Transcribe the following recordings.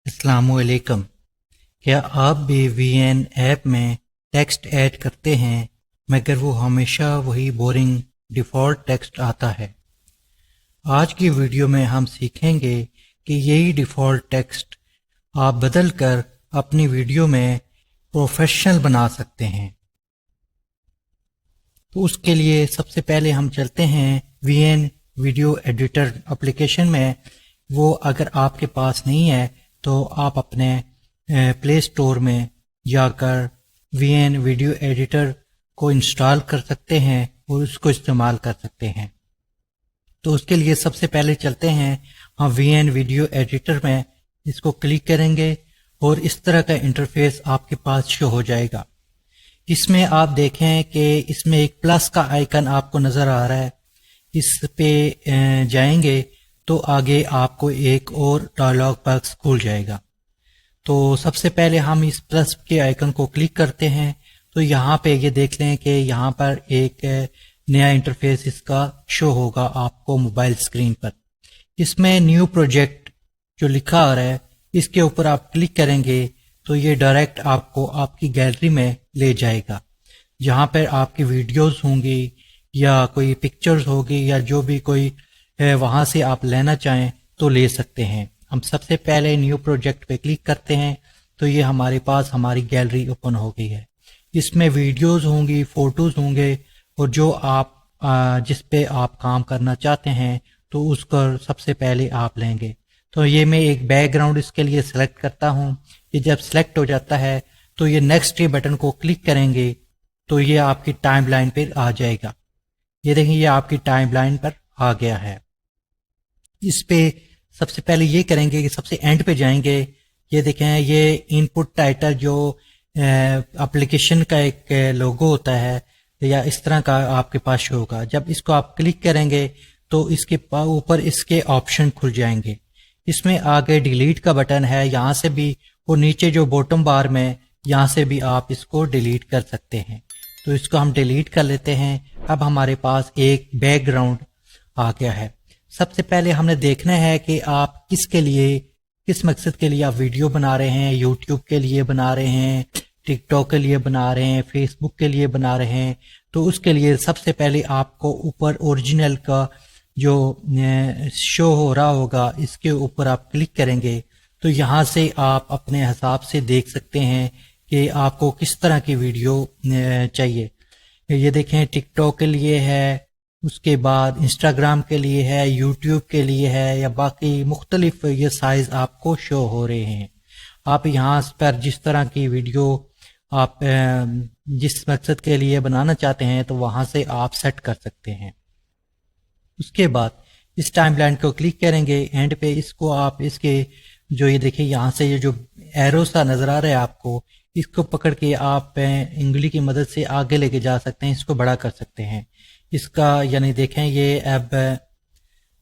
अस्सलामुअलैकुम। क्या आप भी वीएन ऐप में टेक्स्ट ऐड करते हैं मगर वो हमेशा वही बोरिंग डिफ़ॉल्ट टेक्स्ट आता है? आज की वीडियो में हम सीखेंगे कि यही डिफ़ॉल्ट टेक्स्ट आप बदल कर अपनी वीडियो में प्रोफेशनल बना सकते हैं। तो उसके लिए सबसे पहले हम चलते हैं वीएन वीडियो एडिटर एप्लीकेशन में। वो अगर आपके पास नहीं है तो आप अपने प्ले स्टोर में जाकर वीएन वीडियो एडिटर को इंस्टॉल कर सकते हैं और उसको इस्तेमाल कर सकते हैं। तो उसके लिए सबसे पहले चलते हैं हम वीएन वीडियो एडिटर में, इसको क्लिक करेंगे और इस तरह का इंटरफेस आपके पास शो हो जाएगा। इसमें आप देखें कि इसमें एक प्लस का आइकन आपको नज़र आ रहा है। इस पे जाएंगे तो आगे आपको एक और डायलॉग बॉक्स खुल जाएगा। तो सबसे पहले हम इस प्लस के आइकन को क्लिक करते हैं तो यहाँ पे ये देख लें कि यहाँ पर एक नया इंटरफेस इसका शो होगा आपको मोबाइल स्क्रीन पर। इसमें न्यू प्रोजेक्ट जो लिखा आ रहा है इसके ऊपर आप क्लिक करेंगे तो ये डायरेक्ट आपको आपकी गैलरी में ले जाएगा, जहाँ पर आपकी वीडियोस होंगी या कोई पिक्चर्स होगी या जो भी कोई है वहाँ से आप लेना चाहें तो ले सकते हैं। हम सबसे पहले न्यू प्रोजेक्ट पे क्लिक करते हैं तो ये हमारे पास हमारी गैलरी ओपन हो गई है। इसमें वीडियोस होंगी, फोटोज होंगे और जो आप जिस पे आप काम करना चाहते हैं तो उसका सबसे पहले आप लेंगे। तो ये मैं एक बैकग्राउंड इसके लिए सिलेक्ट करता हूँ। ये जब सिलेक्ट हो जाता है तो ये नेक्स्ट के बटन को क्लिक करेंगे तो ये आपकी टाइमलाइन पर आ जाएगा। ये देखिए ये आपकी टाइमलाइन पर आ गया है। इस पे सबसे पहले ये करेंगे कि सबसे एंड पे जाएंगे। ये देखें ये इनपुट टाइटल जो एप्लीकेशन का एक लोगो होता है या इस तरह का आपके पास शो होगा। जब इसको आप क्लिक करेंगे तो इसके ऊपर इसके ऑप्शन खुल जाएंगे। इसमें आगे डिलीट का बटन है, यहाँ से भी, और नीचे जो बॉटम बार में यहाँ से भी आप इसको डिलीट कर सकते हैं। तो इसको हम डिलीट कर लेते हैं। अब हमारे पास एक बैकग्राउंड आ गया है। सबसे पहले हमने देखना है कि आप किसके लिए, किस मकसद के लिए आप वीडियो बना रहे हैं। यूट्यूब के लिए बना रहे हैं, टिकटॉक के लिए बना रहे हैं, फेसबुक के लिए बना रहे हैं। तो उसके लिए सबसे पहले आपको ऊपर ओरिजिनल का जो शो हो रहा होगा इसके ऊपर आप क्लिक करेंगे तो यहाँ से आप अपने हिसाब से देख सकते हैं कि आपको किस तरह की वीडियो चाहिए। ये देखें टिकटॉक के लिए है, उसके बाद इंस्टाग्राम के लिए है, यूट्यूब के लिए है, या बाकी मुख्तलिफ ये साइज आपको शो हो रहे हैं। आप यहाँ पर जिस तरह की वीडियो आप जिस मकसद के लिए बनाना चाहते हैं तो वहाँ से आप सेट कर सकते हैं। उसके बाद इस टाइमलाइन को क्लिक करेंगे एंड पे, इसको आप इसके जो ये देखिए यहाँ से ये जो एरो सा नज़र आ रहा है आपको, इसको पकड़ के आप उंगली की मदद से आगे लेके जा सकते हैं, इसको बड़ा कर सकते हैं इसका, यानी देखें ये अब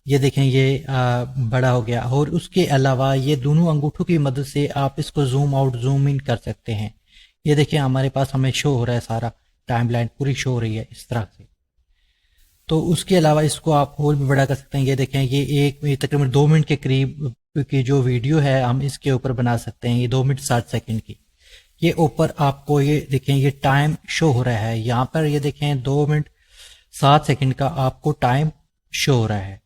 ये देखें ये बड़ा हो गया। और उसके अलावा ये दोनों अंगूठों की मदद से आप इसको जूम आउट जूम इन कर सकते हैं। ये देखिए हमारे पास हमें शो हो रहा है, सारा टाइमलाइन पूरी शो हो रही है इस तरह से। तो उसके अलावा इसको आप और भी बड़ा कर सकते हैं। ये देखें ये तकरीबन 2 मिनट के करीब की जो वीडियो है हम इसके ऊपर बना सकते हैं। ये 2 मिनट 60 सेकंड की। ये ऊपर आपको ये देखें ये टाइम शो हो रहा है, यहाँ पर ये देखें 2 मिनट 7 सेकंड का आपको टाइम शो हो रहा है।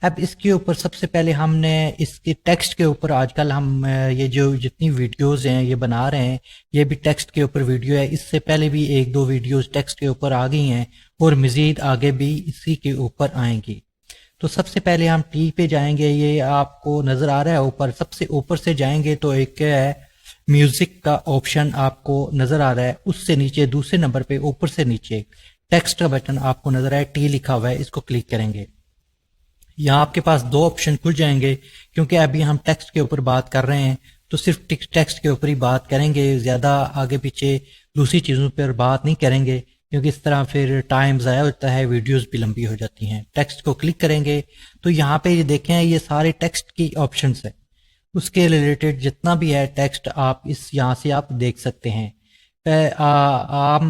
अब इसके ऊपर सबसे पहले हमने इसके टेक्स्ट के ऊपर, आजकल हम ये जो जितनी वीडियोस हैं ये बना रहे हैं ये भी टेक्स्ट के ऊपर वीडियो है। इससे पहले भी 1-2 वीडियोस टेक्स्ट के ऊपर आ गई हैं और मज़ीद आगे भी इसी के ऊपर आएंगी। तो सबसे पहले हम टी पे जाएंगे। ये आपको नज़र आ रहा है ऊपर, सबसे ऊपर से जाएंगे तो एक है म्यूज़िक का ऑप्शन आपको नज़र आ रहा है। उससे नीचे दूसरे नंबर पे ऊपर से नीचे टेक्स्ट का बटन आपको नज़र आया, टी लिखा हुआ है, इसको क्लिक करेंगे। यहाँ आपके पास 2 ऑप्शन खुल जाएंगे। क्योंकि अभी हम टेक्स्ट के ऊपर बात कर रहे हैं तो सिर्फ टेक्स्ट के ऊपर ही बात करेंगे, ज़्यादा आगे पीछे दूसरी चीज़ों पर बात नहीं करेंगे, क्योंकि इस तरह फिर टाइम ज़ाया होता है, वीडियोस भी लंबी हो जाती हैं। टेक्स्ट को क्लिक करेंगे तो यहाँ पे ये देखें ये सारे टेक्स्ट की ऑप्शंस है, उसके रिलेटेड जितना भी है टेक्स्ट आप इस यहाँ से आप देख सकते हैं।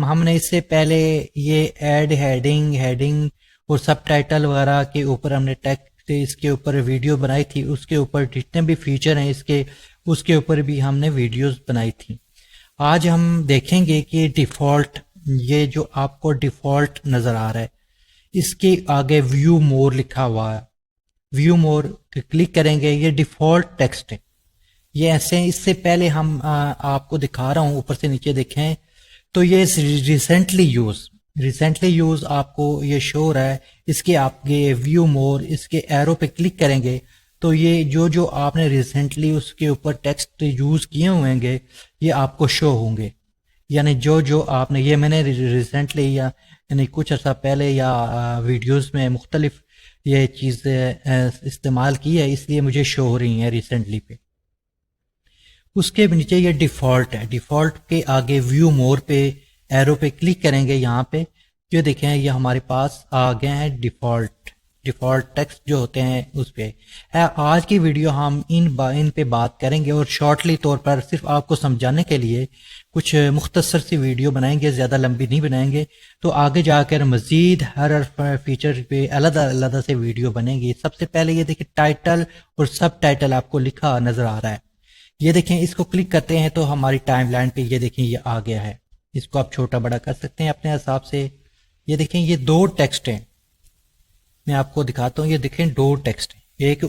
हमने इससे पहले ये ऐड हेडिंग और सब टाइटल वगैरह के ऊपर हमने टेक्स्ट पे इसके ऊपर वीडियो बनाई थी, उसके ऊपर जितने भी फीचर हैं इसके, उसके ऊपर भी हमने वीडियोस बनाई थी। आज हम देखेंगे कि डिफ़ॉल्ट, ये जो आपको डिफ़ॉल्ट नज़र आ रहा है, इसके आगे व्यू मोर लिखा हुआ है, व्यू मोर क्लिक करेंगे, ये डिफ़ॉल्ट टेक्स्ट है। ये ऐसे, इससे पहले हम आपको दिखा रहा हूँ, ऊपर से नीचे देखें तो ये रिसेंटली यूज आपको ये शो हो रहा है। इसके आगे व्यू मोर, इसके एरो पे क्लिक करेंगे तो ये जो आपने रिसेंटली उसके ऊपर टेक्स्ट यूज किए होंगे ये आपको शो होंगे। यानी जो आपने, ये मैंने रिसेंटली या यानी कुछ अर्सा पहले या वीडियोस में मुख्तलिफ ये चीज़ इस्तेमाल की है, इसलिए मुझे शो हो रही हैं रिसेंटली पे। उसके नीचे ये डिफ़ॉल्ट है, डिफ़ॉल्ट के आगे व्यू मोर पे एरो पे क्लिक करेंगे, यहाँ पे ये देखें ये हमारे पास आ गए हैं डिफ़ॉल्ट टेक्स्ट जो होते हैं उस पे। आज की वीडियो हम इन पे बात करेंगे और शॉर्टली तौर पर सिर्फ आपको समझाने के लिए कुछ मुख्तसर सी वीडियो बनाएंगे, ज़्यादा लंबी नहीं बनाएंगे। तो आगे जाकर मज़ीद हर फीचर पे अलग से वीडियो बनेंगी। सबसे पहले ये देखिए टाइटल और सब टाइटल आपको लिखा नज़र आ रहा है, ये देखें, इसको क्लिक करते हैं तो हमारी टाइमलाइन पे ये देखें ये आ गया है। इसको आप छोटा बड़ा कर सकते हैं अपने हिसाब से। ये देखें ये दो टेक्स्ट हैं, मैं आपको दिखाता हूँ। ये देखें दो टेक्स्ट हैं, एक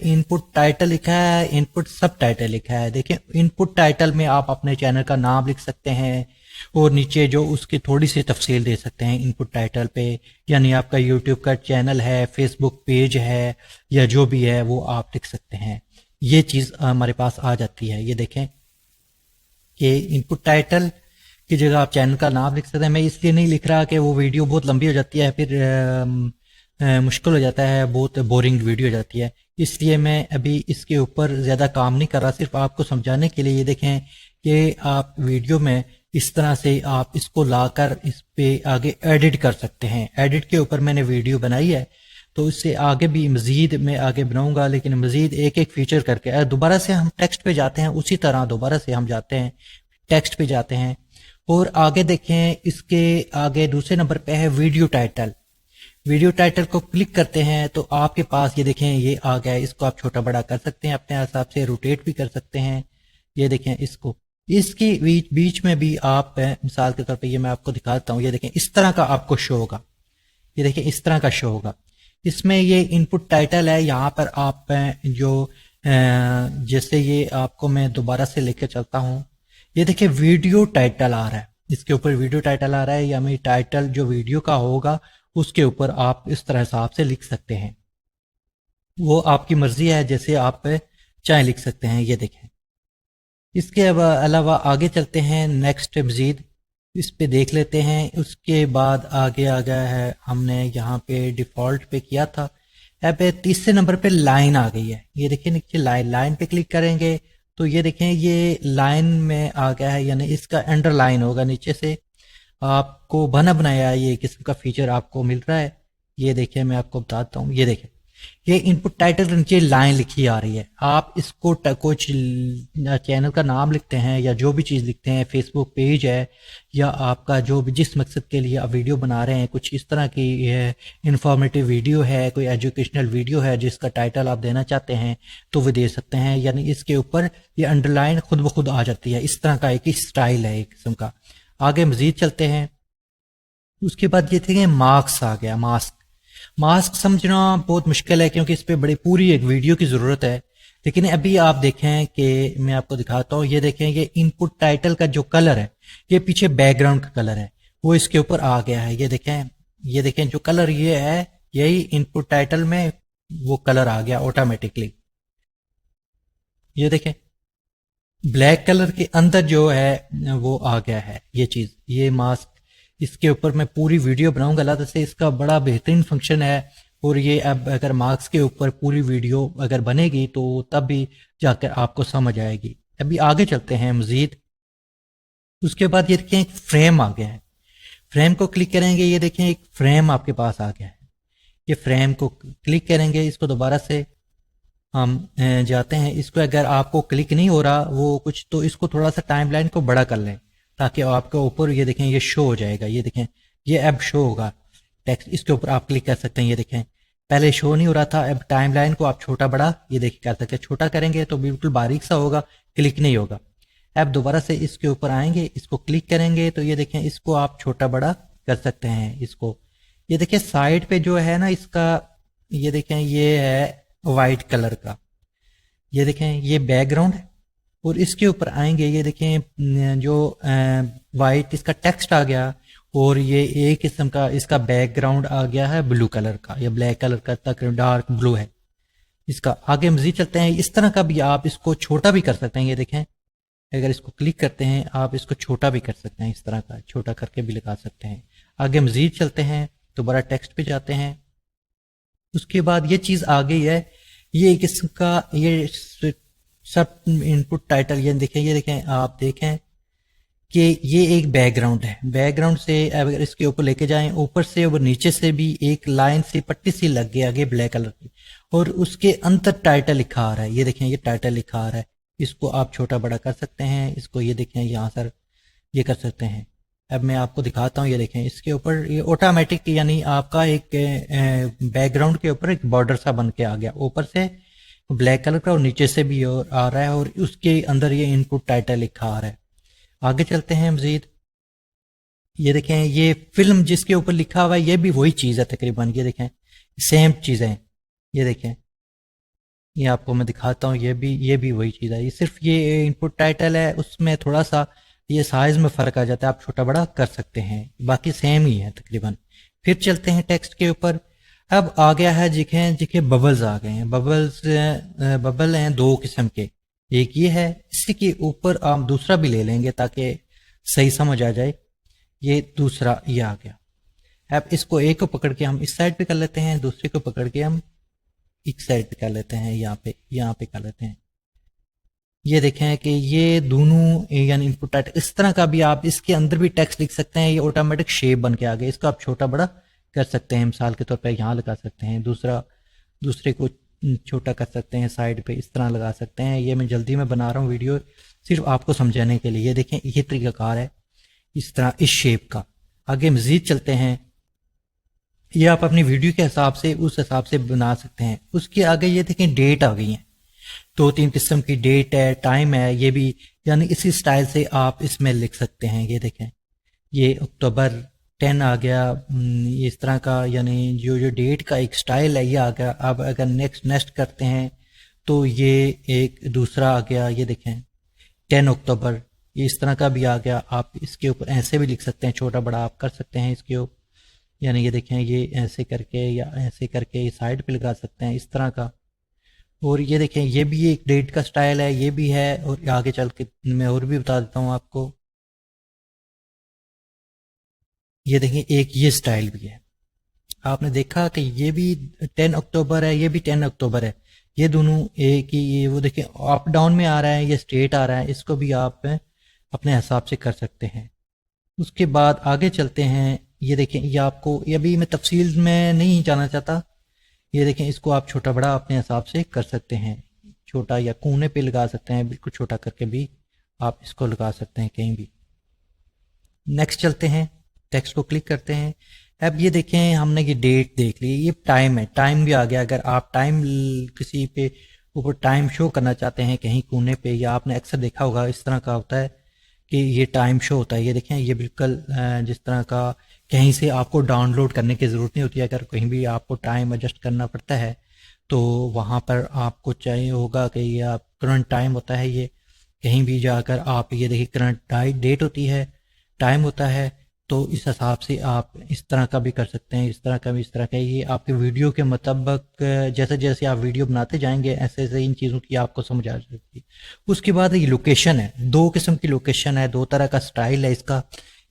इनपुट टाइटल लिखा है, इनपुट सब टाइटल लिखा है। देखें इनपुट टाइटल में आप अपने चैनल का नाम लिख सकते हैं और नीचे जो उसकी थोड़ी सी तफसील दे सकते हैं इनपुट टाइटल पे। यानी आपका यूट्यूब का चैनल है, फेसबुक पेज है या जो भी है वो आप लिख सकते हैं। ये चीज़ हमारे पास आ जाती है। ये देखें कि इनपुट टाइटल की जगह आप चैनल का नाम लिख सकते हैं। मैं इसलिए नहीं लिख रहा कि वो वीडियो बहुत लंबी हो जाती है, फिर मुश्किल हो जाता है, बहुत बोरिंग वीडियो हो जाती है, इसलिए मैं अभी इसके ऊपर ज़्यादा काम नहीं कर रहा, सिर्फ आपको समझाने के लिए। ये देखें कि आप वीडियो में इस तरह से आप इसको लाकर इस पे आगे एडिट कर सकते हैं। एडिट के ऊपर मैंने वीडियो बनाई है, तो इससे आगे भी मज़ीद मैं आगे बनाऊंगा, लेकिन मज़ीद एक एक फीचर करके। दोबारा से हम टेक्स्ट पे जाते हैं, उसी तरह दोबारा से हम जाते हैं टेक्स्ट पे जाते हैं और आगे देखें इसके आगे दूसरे नंबर पे है वीडियो टाइटल। वीडियो टाइटल को क्लिक करते हैं तो आपके पास ये देखें ये आ गया है। इसको आप छोटा बड़ा कर सकते हैं अपने हिसाब से, रोटेट भी कर सकते हैं। ये देखें इसको, इसकी बीच में भी आप मिसाल के तौर पे ये मैं आपको दिखाता हूँ। ये देखें इस तरह का आपको शो होगा, ये देखें इस तरह का शो होगा। इसमें ये इनपुट टाइटल है, यहाँ पर आप जो जैसे ये आपको मैं दोबारा से लेकर चलता हूँ, ये देखिए वीडियो टाइटल आ रहा है, इसके ऊपर वीडियो टाइटल आ रहा है, या मैं टाइटल जो वीडियो का होगा उसके ऊपर आप इस तरह हिसाब से लिख सकते हैं। वो आपकी मर्जी है, जैसे आप चाहे लिख सकते हैं। ये देखें, इसके अलावा आगे चलते हैं, नेक्स्ट मजीद इस पे देख लेते हैं। उसके बाद आगे आ गया है, हमने यहाँ पे डिफ़ॉल्ट पे किया था, अब तीसरे नंबर पे लाइन आ गई है। ये देखिए नीचे लाइन पे क्लिक करेंगे तो ये देखें ये लाइन में आ गया है, यानी इसका अंडरलाइन होगा, नीचे से आपको बना बनाया ये किस्म का फीचर आपको मिल रहा है। ये देखिए मैं आपको बताता हूँ, ये देखें ये इनपुट टाइटल के नीचे लाइन लिखी आ रही है। आप इसको कुछ चैनल का नाम लिखते हैं या जो भी चीज़ लिखते हैं, फेसबुक पेज है या आपका जो भी जिस मकसद के लिए आप वीडियो बना रहे हैं, कुछ इस तरह की इंफॉर्मेटिव वीडियो है, कोई एजुकेशनल वीडियो है जिसका टाइटल आप देना चाहते हैं तो वो दे सकते हैं। यानी इसके ऊपर ये अंडरलाइन खुद ब खुद आ जाती है। इस तरह का एक स्टाइल है एक किस्म का। आगे मजीद चलते हैं। उसके बाद ये थे मार्क्स आ गया। मास्क समझना बहुत मुश्किल है क्योंकि इस पर बड़ी पूरी एक वीडियो की ज़रूरत है, लेकिन अभी आप देखें कि मैं आपको दिखाता हूँ। ये देखें ये इनपुट टाइटल का जो कलर है, ये पीछे बैकग्राउंड का कलर है, वो इसके ऊपर आ गया है। ये देखें जो कलर ये है, यही इनपुट टाइटल में वो कलर आ गया ऑटोमेटिकली। ये देखें ब्लैक कलर के अंदर जो है वो आ गया है ये चीज़, ये मास्क। इसके ऊपर मैं पूरी वीडियो बनाऊंगा अल्लाह से, इसका बड़ा बेहतरीन फंक्शन है। और ये अब अगर मार्क्स के ऊपर पूरी वीडियो अगर बनेगी तो तब भी जाकर आपको समझ आएगी। अभी आगे चलते हैं मजीद। उसके बाद ये देखें एक फ्रेम आ गया है, फ्रेम को क्लिक करेंगे, ये देखें एक फ्रेम आपके पास आ गया है। ये फ्रेम को क्लिक करेंगे, इसको दोबारा से हम जाते हैं। इसको अगर आपको क्लिक नहीं हो रहा वो कुछ, तो इसको थोड़ा सा टाइमलाइन को बड़ा कर लें ताकि आपके ऊपर ये देखें ये शो हो जाएगा। ये देखें ये अब शो होगा टेक्स्ट, इसके ऊपर आप क्लिक कर सकते हैं। ये देखें पहले शो नहीं हो रहा था, अब टाइमलाइन को आप छोटा बड़ा ये देखिए कर सकते हैं। छोटा करेंगे तो बिल्कुल बारीक सा होगा, क्लिक नहीं होगा। अब दोबारा से इसके ऊपर आएंगे, इसको क्लिक करेंगे तो ये देखें इसको आप छोटा बड़ा कर सकते हैं। इसको ये देखिए साइड पे जो है ना इसका, ये देखें ये है वाइट कलर का, ये देखें ये बैकग्राउंड है। और इसके ऊपर आएंगे, ये देखें जो वाइट इसका टेक्स्ट आ गया, और ये एक किस्म का इसका बैकग्राउंड आ गया है ब्लू कलर का या ब्लैक कलर का, तक डार्क ब्लू है इसका। आगे मजीद चलते हैं, इस तरह का भी आप इसको छोटा भी कर सकते हैं। ये देखें अगर इसको क्लिक करते हैं आप इसको छोटा भी कर सकते हैं, इस तरह का छोटा करके भी लगा सकते हैं। आगे मजीद चलते हैं, दोबारा टेक्स्ट पे जाते हैं। उसके बाद ये चीज आ गई है, ये किस्म का ये सब इनपुट टाइटल, ये देखें आप देखें कि ये एक बैकग्राउंड है। बैकग्राउंड से अगर इसके ऊपर लेके जाएं, ऊपर से और नीचे से भी एक लाइन सी पट्टी सी लग गई आगे ब्लैक कलर की, और उसके अंदर टाइटल लिखा आ रहा है। ये देखें ये टाइटल लिखा आ रहा है, इसको आप छोटा बड़ा कर सकते हैं। इसको ये देखें यहाँ सर ये कर सकते हैं। अब मैं आपको दिखाता हूँ, ये देखें इसके ऊपर ये ऑटोमेटिक यानी आपका एक बैकग्राउंड के ऊपर एक बॉर्डर सा बन के आ गया, ऊपर से ब्लैक कलर का और नीचे से भी आ रहा है, और उसके अंदर ये इनपुट टाइटल लिखा आ रहा है। आगे चलते हैं मजीद, ये देखें ये फिल्म जिसके ऊपर लिखा हुआ है ये भी वही चीज़ है तकरीबन। ये देखें सेम चीज़ें, ये देखें ये आपको मैं दिखाता हूँ, ये भी वही चीज़ है। ये सिर्फ ये इनपुट टाइटल है, उसमें थोड़ा सा ये साइज में फ़र्क आ जाता है, आप छोटा बड़ा कर सकते हैं, बाकी सेम ही है तकरीबन। फिर चलते हैं टेक्स्ट के ऊपर। अब आ गया है जिखे बबल्स आ गए हैं। बबल हैं दो किस्म के, एक ये है, इसी के ऊपर आप दूसरा भी ले लेंगे ताकि सही समझ आ जाए। ये दूसरा ये आ गया। अब इसको एक को पकड़ के हम इस साइड पे कर लेते हैं, दूसरे को पकड़ के हम इस साइड पे कर लेते हैं, यहाँ पे कर लेते हैं। ये देखें कि ये दोनों यानी इनपुट टाइटल इस तरह का भी आप इसके अंदर भी टेक्स्ट लिख सकते हैं। ये ऑटोमेटिक शेप बन के आ गया, इसको आप छोटा बड़ा कर सकते हैं। मिसाल के तौर पर यहाँ लगा सकते हैं, दूसरे को छोटा कर सकते हैं, साइड पे इस तरह लगा सकते हैं। ये मैं जल्दी में बना रहा हूँ वीडियो सिर्फ आपको समझाने के लिए। ये देखें ये तरीकाकार है इस तरह इस शेप का। आगे मजीद चलते हैं, ये आप अपनी वीडियो के हिसाब से उस हिसाब से बना सकते हैं। उसके आगे ये देखें डेट आ गई है, 2-3 किस्म की डेट है, टाइम है, ये भी यानी इसी स्टाइल से आप इसमें लिख सकते हैं। ये देखें ये अक्टूबर 10 आ गया, इस तरह का यानी जो डेट का एक स्टाइल है ये आ गया। अब अगर नेक्स्ट करते हैं तो ये एक दूसरा आ गया, ये देखें 10 अक्टूबर, ये इस तरह का भी आ गया। आप इसके ऊपर ऐसे भी लिख सकते हैं, छोटा बड़ा आप कर सकते हैं इसके ऊपर, यानी ये देखें ये ऐसे करके या ऐसे करके ये साइड पे लगा सकते हैं इस तरह का। और ये देखें ये भी एक डेट का स्टाइल है, ये भी है। और आगे चल के मैं और भी बता देता हूँ आपको। ये देखें एक ये स्टाइल भी है, आपने देखा कि ये भी 10 अक्टूबर है, ये भी 10 अक्टूबर है। ये दोनों एक ही, ये वो देखें अप डाउन में आ रहा है, ये स्ट्रेट आ रहा है, इसको भी आप अपने हिसाब से कर सकते हैं। उसके बाद आगे चलते हैं, ये देखें ये आपको, ये अभी मैं तफसील में नहीं जाना चाहता। ये देखें इसको आप छोटा बड़ा अपने हिसाब से कर सकते हैं, छोटा या कोने पे लगा सकते हैं, बिल्कुल छोटा करके भी आप इसको लगा सकते हैं कहीं भी। नेक्स्ट चलते हैं, टेक्स्ट को क्लिक करते हैं। अब ये देखें हमने ये डेट देख ली, ये टाइम है, टाइम भी आ गया। अगर आप टाइम किसी पे ऊपर टाइम शो करना चाहते हैं कहीं कोने पे, या आपने अक्सर देखा होगा इस तरह का होता है कि ये टाइम शो होता है। ये देखें ये बिल्कुल जिस तरह का कहीं से आपको डाउनलोड करने की ज़रूरत नहीं होती है। अगर कहीं भी आपको टाइम एडजस्ट करना पड़ता है तो वहाँ पर आपको चाहिए होगा कि ये आप करंट टाइम होता है, ये कहीं भी जाकर आप ये देखिए करंट डेट होती है, टाइम होता है, तो इस हिसाब से आप इस तरह का भी कर सकते हैं, इस तरह का भी, इस तरह का। ये आपके वीडियो के मुताबिक जैसे जैसे आप वीडियो बनाते जाएंगे ऐसे ऐसे इन चीज़ों की आपको समझ आ जाएगी। उसके बाद ये लोकेशन है, दो किस्म की लोकेशन है, दो तरह का स्टाइल है इसका।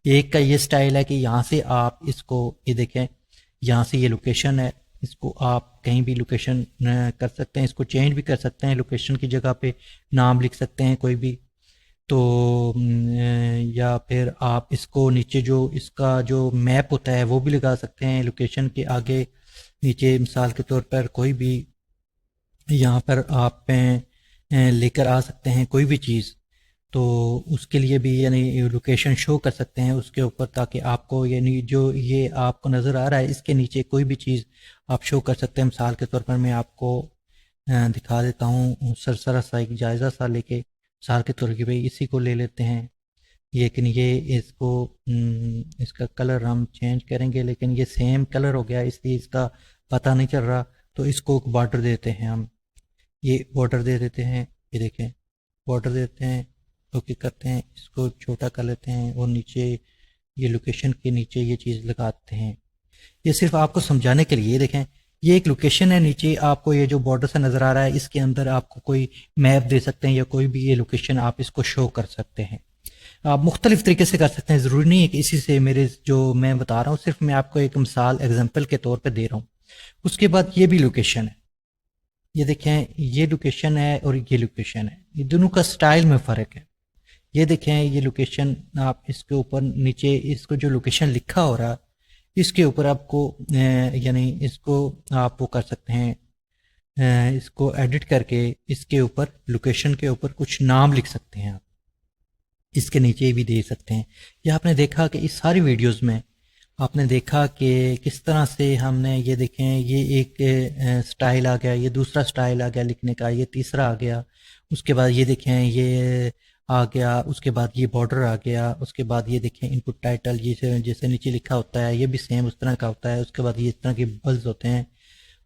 एक का ये स्टाइल है कि यहाँ से आप इसको ये देखें, यहाँ से ये लोकेशन है, इसको आप कहीं भी लोकेशन कर सकते हैं, इसको चेंज भी कर सकते हैं, लोकेशन की जगह पे नाम लिख सकते हैं कोई भी। तो या फिर आप इसको नीचे जो इसका जो मैप होता है वो भी लगा सकते हैं लोकेशन के आगे नीचे। मिसाल के तौर पर कोई भी यहाँ पर आप लेकर आ सकते हैं कोई भी चीज़, तो उसके लिए भी यानी लोकेशन शो कर सकते हैं उसके ऊपर, ताकि आपको यानी जो ये आपको नज़र आ रहा है इसके नीचे कोई भी चीज़ आप शो कर सकते हैं। मिसाल के तौर पर मैं आपको दिखा देता हूँ सरसरा सा एक जायज़ा सा लेके, मिसाल के तौर पर भाई इसी को ले लेते हैं, लेकिन ये इसको इसका कलर हम चेंज करेंगे, लेकिन ये सेम कलर हो गया इसलिए इसका पता नहीं चल रहा। तो इसको बॉर्डर देते हैं हम, ये बॉर्डर दे देते हैं, ये देखें बॉर्डर देते हैं। ओके करते हैं, इसको छोटा कर लेते हैं और नीचे ये लोकेशन के नीचे ये चीज़ लगाते हैं। ये सिर्फ आपको समझाने के लिए, ये देखें ये एक लोकेशन है, नीचे आपको ये जो बॉर्डर से नज़र आ रहा है इसके अंदर आपको कोई मैप दे सकते हैं या कोई भी ये लोकेशन आप इसको शो कर सकते हैं। आप मुख्तलिफ तरीके से कर सकते हैं, ज़रूरी नहीं है कि इसी से मेरे जो मैं बता रहा हूँ, सिर्फ मैं आपको एक मिसाल एग्जाम्पल के तौर पर दे रहा हूँ। उसके बाद ये भी लोकेशन है, ये देखें ये लोकेशन है और ये लोकेशन है, ये दोनों का स्टाइल में फ़र्क है। ये देखें ये लोकेशन, आप इसके ऊपर नीचे इसको जो लोकेशन लिखा हो रहा इसके ऊपर आपको यानी इसको आप वो कर सकते हैं, इसको एडिट करके इसके ऊपर लोकेशन के ऊपर कुछ नाम लिख सकते हैं आप, इसके नीचे भी दे सकते हैं। ये आपने देखा कि इस सारी वीडियोस में आपने देखा कि किस तरह से हमने ये देखें ये एक स्टाइल आ गया, ये दूसरा स्टाइल आ गया लिखने का, ये तीसरा आ गया, उसके बाद ये देखें ये आ गया, उसके बाद ये बॉर्डर आ गया, उसके बाद ये देखें इनपुट टाइटल ये जैसे नीचे लिखा होता है ये भी सेम उस तरह का होता है। उसके बाद ये इस तरह के बबल्स होते हैं,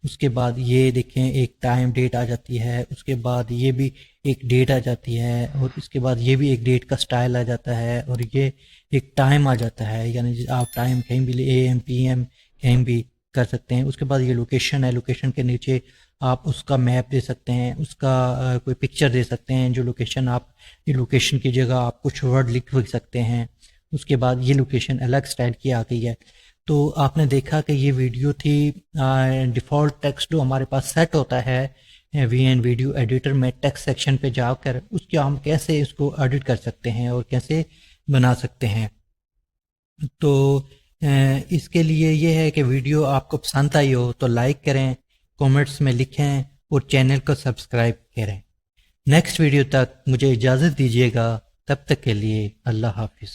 उसके बाद ये देखें एक टाइम डेट आ जाती है, उसके बाद ये भी एक डेट आ जाती है और इसके बाद ये भी एक डेट का स्टाइल आ जाता है और ये एक टाइम आ जाता है, यानी आप टाइम कहीं भी AM PM कहीं भी कर सकते हैं। उसके बाद ये लोकेशन है, लोकेशन के नीचे आप उसका मैप दे सकते हैं, उसका कोई पिक्चर दे सकते हैं जो लोकेशन आप, ये लोकेशन की जगह आप कुछ वर्ड लिख भी सकते हैं। उसके बाद ये लोकेशन अलग स्टाइल की आ गई है। तो आपने देखा कि ये वीडियो थी डिफ़ॉल्ट टेक्स्ट जो हमारे पास सेट होता है VN वीडियो एडिटर में टेक्स्ट सेक्शन पे जाकर उसके हम कैसे इसको एडिट कर सकते हैं और कैसे बना सकते हैं। तो इसके लिए ये है कि वीडियो आपको पसंद आई हो तो लाइक करें, कमेंट्स में लिखें और चैनल को सब्सक्राइब करें। नेक्स्ट वीडियो तक मुझे इजाज़त दीजिएगा, तब तक के लिए अल्लाह हाफिज़।